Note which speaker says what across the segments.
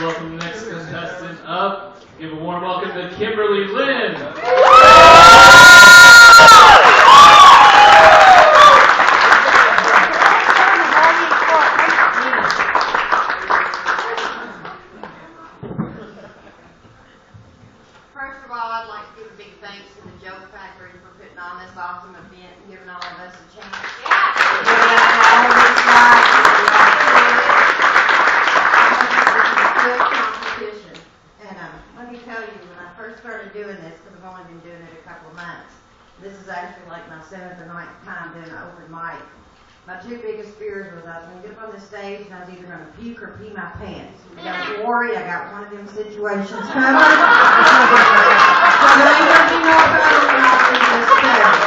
Speaker 1: welcome the next contestant up. Give a warm welcome to Kimberly Lynn.
Speaker 2: First of all, I'd like to give a big thanks to the Joke Factory for putting on this awesome event and giving all of us a chance. Competition. And let me tell you, when I first started doing this, because I've only been doing it a couple of months, this is actually like my 7th or 9th time doing an open mic. My 2 biggest fears was I was going to get up on the stage and I was either going to puke or pee my pants. Don't worry, I got one of them situations covered. So there ain't going to be no trouble when I do this stage.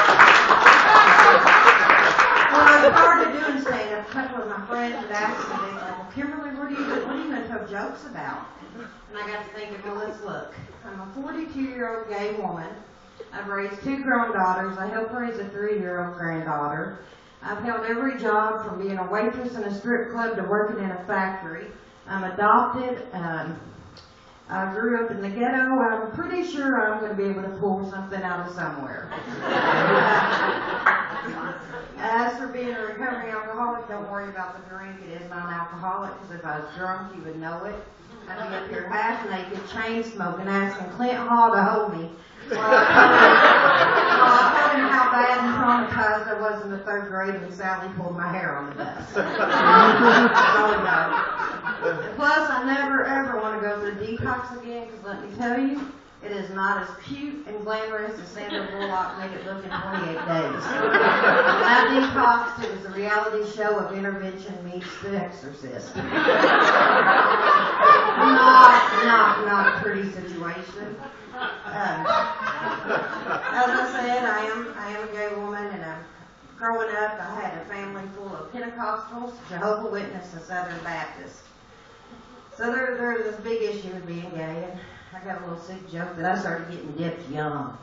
Speaker 2: When I started doing stand-up, a couple of my friends had asked me, they said, well, Kimberly, what are you going to tell jokes about? And I got to thinking, well, let's look. I'm a 42-year-old gay woman. I've raised 2 grown daughters. I helped raise a 3-year-old granddaughter. I've held every job from being a waitress in a strip club to working in a factory. I'm adopted. I grew up in the ghetto. I'm pretty sure I'm going to be able to pull something out of somewhere. As for being a recovering alcoholic, don't worry about the drink. It is non-alcoholic, because if I was drunk, you would know it. I'd be up here half naked, chain smoking, asking Clint Hall to hold me. Well, I told him how bad and traumatized I was in the 3rd grade when Sally pulled my hair on the bus. And plus, I never ever want to go through detox again, because let me tell you, it is not as cute and glamorous as Sandra Bullock made it look in 28 days. When I detoxed, it was a reality show of intervention meets The Exorcist. Not a pretty situation. As I said, I am a gay woman, and growing up, I had a family full of Pentecostals, Jehovah's Witnesses, and Southern Baptists. So there's this big issue with being gay, and I got a little sick joke that I started getting dipped young.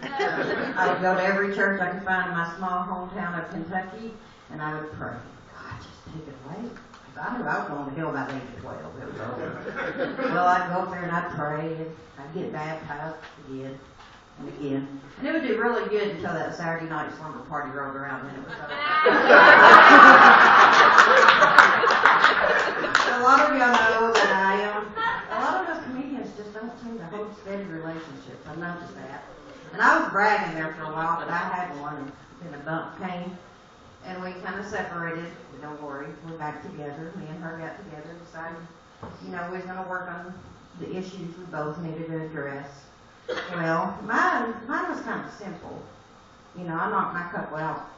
Speaker 2: I would go to every church I could find in my small hometown of Kentucky, and I would pray, God, just take it away. I knew I was going to hell by the age of 12. It was over. Well, I'd go up there and I'd pray, and I'd get baptized again and again. And it would do really good until that Saturday night slumber party rolled around, and then it was over. A lot of y'all know that a lot of us comedians just don't seem to hold steady relationships. I've noticed that. And I was bragging there for a while, but I had one, and then a bump came. And we kind of separated, but don't worry, we're back together. Me and her got together, decided, we was going to work on the issues we both needed to address. Well, mine was kind of simple. I knocked my couple out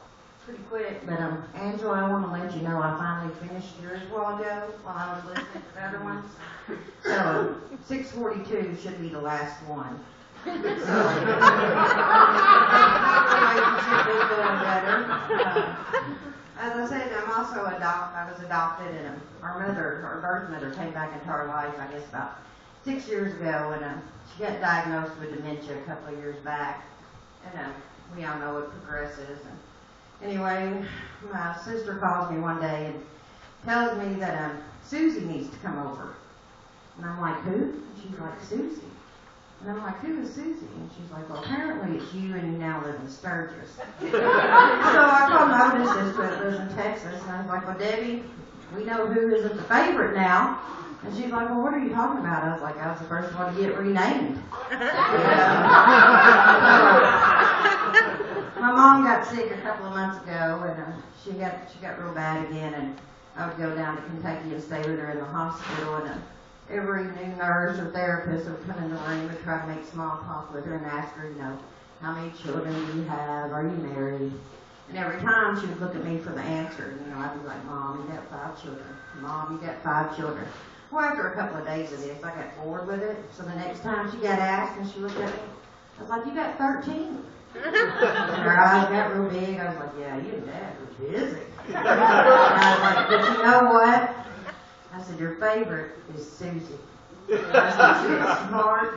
Speaker 2: pretty quick, but Angela, I want to let you know I finally finished yours a while ago while I was listening to the other ones. So 6:42 should be the last one. So, the relationship is doing better. As I said, I was adopted, and our birth mother came back into our life, I guess, about 6 years ago, and she got diagnosed with dementia a couple of years back, and we all know it progresses. And anyway, my sister calls me one day and tells me that Susie needs to come over, and I'm like, who? And she's like, Susie. And I'm like, who is Susie? And she's like, well, apparently it's you, and you now live in Sturgis. So I called my older sister that lives in Texas, and I was like, well, Debbie, we know who isn't the favorite now. And she's like, well, what are you talking about? I was like, I was the first one to get renamed. My mom got sick a couple of months ago, and she got real bad again, and I would go down to Kentucky and stay with her in the hospital, and every new nurse or therapist would come in the room and try to make small talk with her and ask her, how many children do you have? Are you married? And every time she would look at me for the answer. I'd be like, Mom, you got 5 children. Mom, you got 5 children. Well, after a couple of days of this, I got bored with it. So the next time she got asked and she looked at me, I was like, you got 13. And her eyes got real big. I was like, yeah, you and Dad were busy. And I was like, but you know what? I said, your favorite is Susie. I said, she's smart,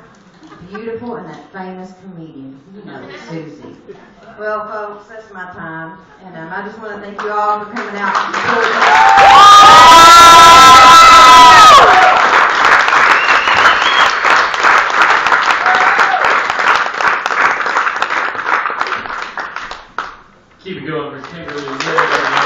Speaker 2: beautiful, and that famous comedian. Susie. Well, folks, that's my time. And I just want to thank you all for coming out and supporting me.
Speaker 1: Keep it going for Kimberly Lynn.